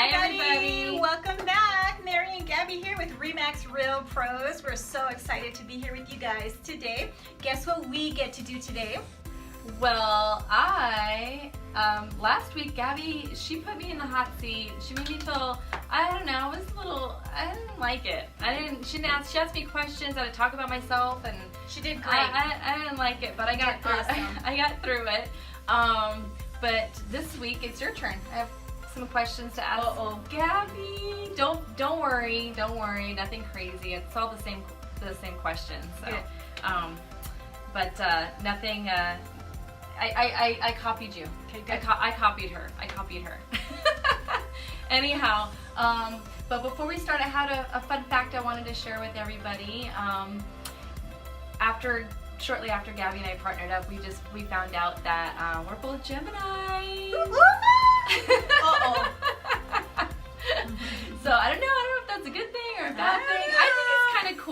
Hi everybody. Welcome back. Mary and Gabby here with Remax Real Pros. We're so excited to be here with you guys today. Guess what we get to do today? Well, last week Gabby, she put me in the hot seat. She made me feel, I don't know, I didn't like it. She asked me questions, I had to talk about myself, and She did great. I didn't like it, but I got through awesome. I got through it. But this week it's your turn. I have some questions to ask. Gabby, don't worry, nothing crazy. It's all the same questions. So, but nothing. I copied you. Okay, good. I copied her. Anyhow, but before we start, I had a fun fact I wanted to share with everybody. Shortly after Gabby and I partnered up, we found out that we're both Gemini. So I don't know if that's a good thing or a bad thing.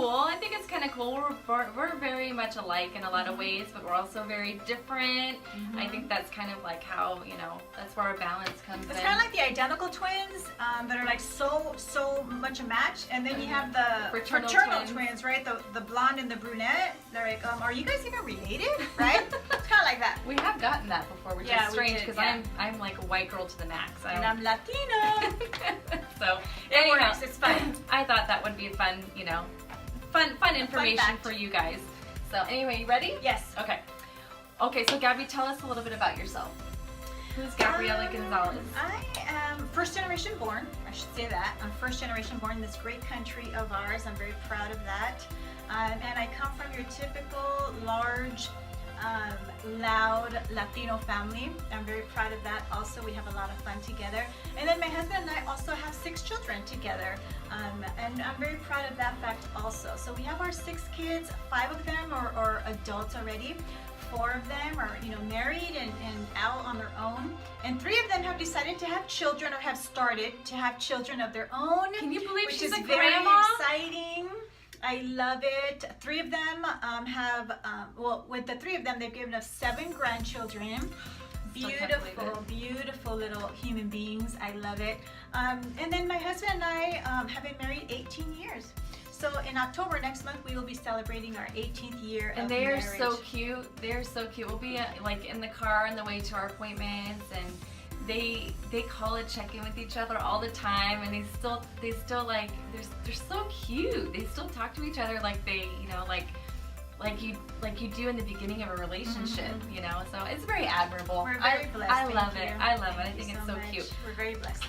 I think it's kind of cool. We're very much alike in a lot of ways, but we're also very different. I think that's kind of like how, that's where our balance comes in. It's kind of like the identical twins that are like so much a match, and then you have the fraternal twins, right? The blonde and the brunette. They're like, are you guys even related? Right? It's kind of like that. We have gotten that before, which is strange because I'm like a white girl to the max. And I'm Latina. So anyhow, it's fun. I thought that would be fun, fun information for you guys. So anyway, you ready? Yes. Okay, so Gabby, tell us a little bit about yourself. Who's Gabriela Gonzalez? I am first generation born, I should say that. I'm first generation born in this great country of ours. I'm very proud of that. And I come from your typical large, loud Latino family. I'm very proud of that. Also, we have a lot of fun together. And then my husband and I also have 6 children together. And I'm very proud of that fact also. So we have our 6 kids. 5 of them are adults already. 4 of them are, married and out on their own. And 3 of them have decided to have children or have started to have children of their own. Can you believe she's she's a very grandma? Exciting. I love it. 3 of them with the 3 of them, they've given us 7 grandchildren. Beautiful little human beings. I love it. And then my husband and I have been married 18 years. So in October next month, we will be celebrating our 18th year of marriage. And they are so cute. They're so cute. We'll be like in the car on the way to our appointments, and they call and check in with each other all the time, and they still like they're so cute. They still talk to each other like they like you do in the beginning of a relationship, So it's very admirable. We're very blessed. I love it. I think it's so cute. We're very blessed.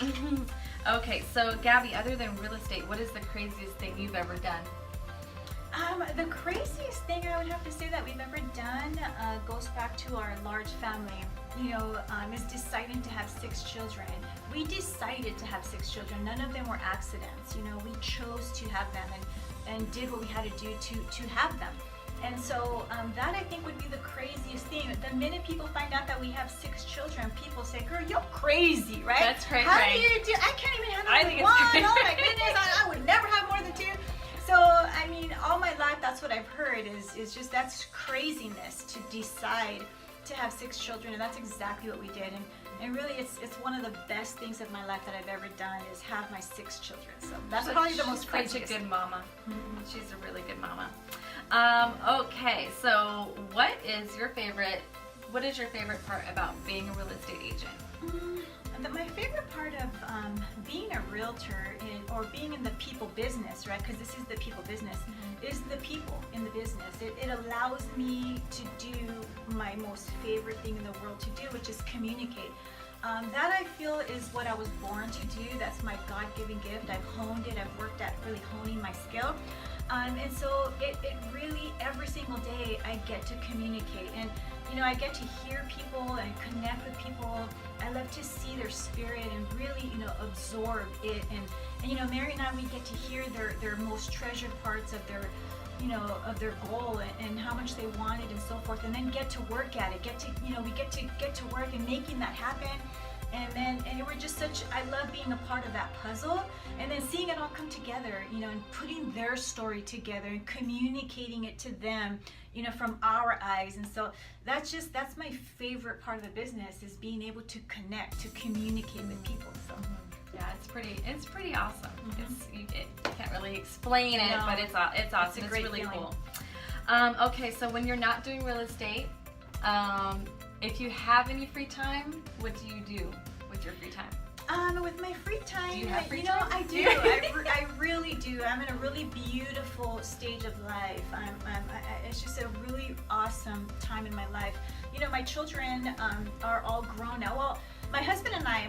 Okay, so Gabby, other than real estate, what is the craziest thing you've ever done? The craziest thing I would have to say that we've ever done goes back to our large family. Is deciding to have 6 children. We decided to have 6 children. None of them were accidents. We chose to have them and did what we had to do to have them. And so that I think would be the craziest thing. The minute people find out that we have 6 children, people say, "Girl, you're crazy, right? That's crazy. How do you do? I can't even handle I think one. it's crazy. Oh my goodness, I would never have more than 2." So I mean, all my life, that's what I've heard is just that's craziness to decide to have 6 children, and that's exactly what we did. And really, it's one of the best things of my life that I've ever done is have my 6 children. So that's probably the most craziest. Such a good mama. She's a really good mama. Okay, so what is your favorite part about being a real estate agent? My favorite part of being a realtor or being in the people business, right? Because this is the people business, is the people in the business. It allows me to do my most favorite thing in the world to do, which is communicate. That I feel is what I was born to do. That's my God-given gift. I've honed it. I've worked at really honing my skill. And so it really, every single day, I get to communicate. And, I get to hear people and connect with people. I love to see their spirit and really, absorb it. And Mary and I, we get to hear their most treasured parts of their, of their goal and how much they wanted and so forth. And then get to work at it. We get to work and making that happen. And we're just I love being a part of that puzzle, and then seeing it all come together, and putting their story together and communicating it to them, from our eyes. And so that's my favorite part of the business, is being able to connect, to communicate with people. So Yeah, it's pretty awesome. You can't really explain it, No. but it's awesome. It's great really feeling. cool. Okay, so when you're not doing real estate, if you have any free time, what do you do with your free time? With my free time, Do you have free know, time? I do. I really do. I'm in a really beautiful stage of life. It's just a really awesome time in my life. You know, my children are all grown now. Well, my husband and I,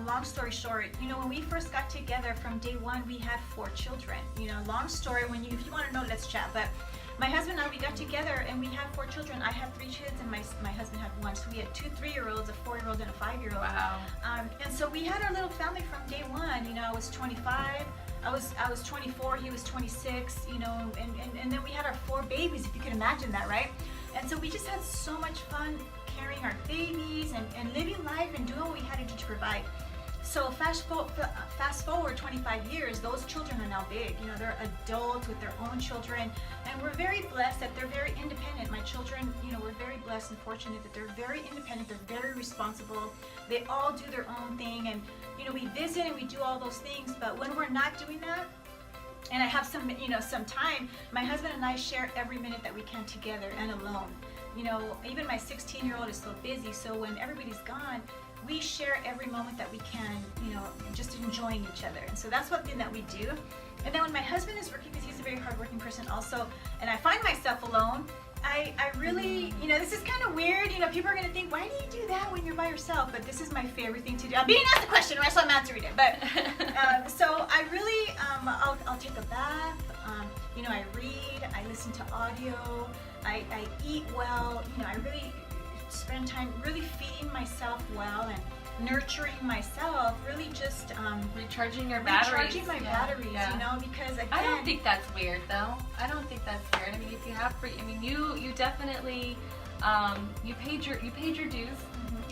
long story short, you know, when we first got together from day one, we had 4 children. You know, long story. If you want to know, let's chat. But my husband and I, we got together and we had 4 children. I had 3 kids and my husband had 1. So we had 2 3-year-olds, a 4-year-old, and a 5-year-old. Wow. And so we had our little family from day one. You know, I was 25. I was 24. He was 26. You know, and then we had our 4 babies, if you can imagine that, right? And so we just had so much fun carrying our babies and living life and doing what we had to do to provide. So fast forward 25 years, those children are now big. You know, they're adults with their own children, and we're very blessed that they're very independent. My children, you know, we're very blessed and fortunate that they're very independent. They're very responsible. They all do their own thing, and you know, we visit and we do all those things. But when we're not doing that, and I have some time, my husband and I share every minute that we can together and alone. You know, even my 16-year-old is so busy, so when everybody's gone, we share every moment that we can, you know, just enjoying each other. And so that's one thing that we do. And then when my husband is working, because he's a very hardworking person also, and I find myself alone, I really, you know, this is kind of weird. You know, people are going to think, why do you do that when you're by yourself? But this is my favorite thing to do. I'm being asked a question, right? So I'm answering it. But so I really, I'll take a bath. You know, I read. I listen to audio. I eat well. You know, I really spend time really feeding myself well and nurturing myself. Really just Recharging your batteries. Recharging my batteries. Yeah. You know, because again, I don't think that's weird, though. I don't think that's weird. I mean, if you have free, I mean, you definitely, you paid your dues.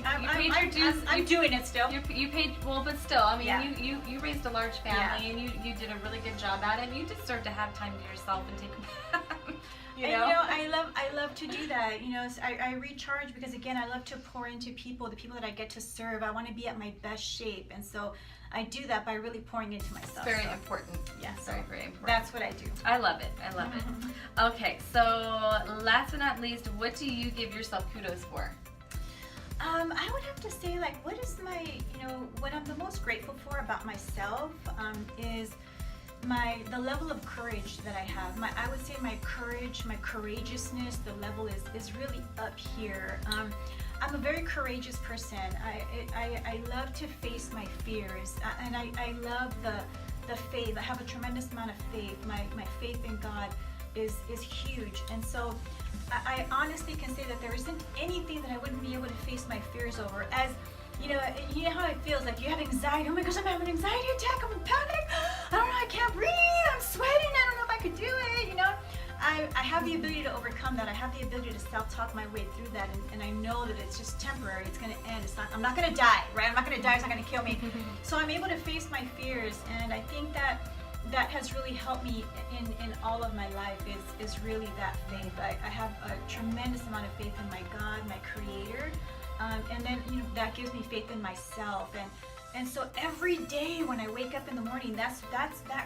I'm doing it still. You paid, well, but still, I mean, Yeah. you raised a large family, and you did a really good job at it. And you deserve to have time to yourself and take a bath. You know? And you know, I love to do that. You know, I recharge because again, I love to pour into people, the people that I get to serve. I want to be at my best shape, and so I do that by really pouring into myself. It's very important. Yeah, so very, very important. that's what I do. I love it. I love it. Okay, so last but not least, what do you give yourself kudos for? I would have to say, like, what is my, you know, what I'm the most grateful for about myself is the level of courage that I have. I would say my courage, my courageousness, the level is really up here. I'm a very courageous person. I love to face my fears, and I love the faith. I have a tremendous amount of faith. My faith in God is huge, and so I honestly can say that there isn't anything that I wouldn't be able to face my fears over. As you know how it feels, like you have anxiety. Oh my gosh, I'm having an anxiety attack. I'm in panic. I don't know, I can't breathe. I'm sweating. I don't know if I could do it. You know, I have the ability to overcome that. I have the ability to self-talk my way through that, and I know that it's just temporary. It's going to end. I'm not going to die, right? I'm not going to die. It's not going to kill me. So I'm able to face my fears, and I think that has really helped me in all of my life is really that faith. I have a tremendous amount of faith in my God, my Creator, and then that gives me faith in myself, and so every day when I wake up in the morning, that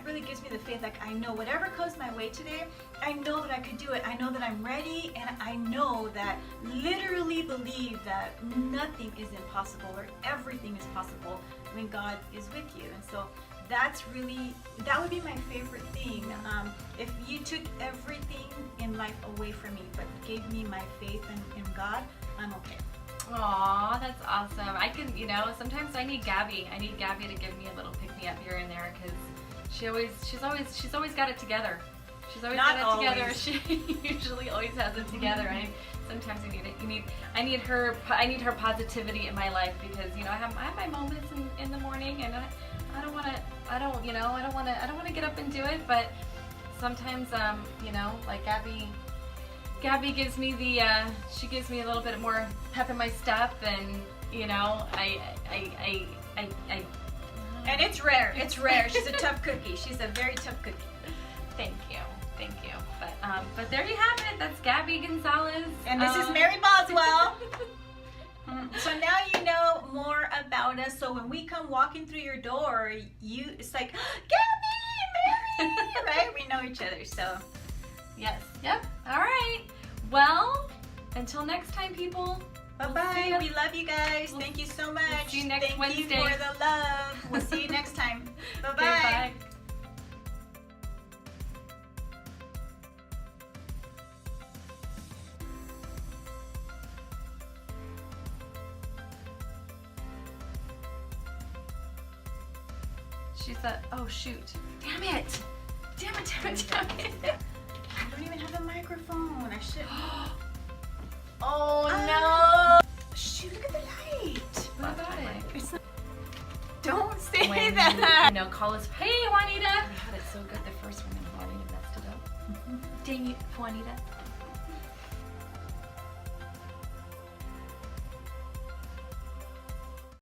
really gives me the faith. Like, I know whatever comes my way today, I know that I could do it. I know that I'm ready, and I know that, literally believe that nothing is impossible, or everything is possible when God is with you. And so that would be my favorite thing. If you took everything in life away from me but gave me my faith in God, I'm okay. Aw, that's awesome. I can, sometimes I need Gabby. I need Gabby to give me a little pick-me-up here and there, because she's always got it together. She's always Not got it together. always. She usually always has it together. Sometimes I need it. I need her positivity in my life, because I have my moments in the morning, and I don't want to get up and do it, but sometimes like Gabby gives me she gives me a little bit more pep in my step, and And it's rare. It's rare. She's a tough cookie. She's a very tough cookie. Thank you. But there you have it. That's Gabby Gonzalez. And this is Mary Boswell. So now you know more about us. So when we come walking through your door, it's like, Gabby, Mary, right? We know each other, so. Yes. Yep. All right. Well, until next time, people. Bye-bye. We love you guys. Thank you so much. We'll see you next Wednesday. Thank you for the love. We'll see you next time. Bye-bye. Okay, bye. She said, oh shoot. Damn it. Damn it, damn it, damn it. I don't even have a microphone. I should. Oh no. Shoot, look at the light. What about it? It's not... Don't say When that. you know, call us, hey Juanita. We had it so good the first one and Juanita messed it up. Dang it, Juanita.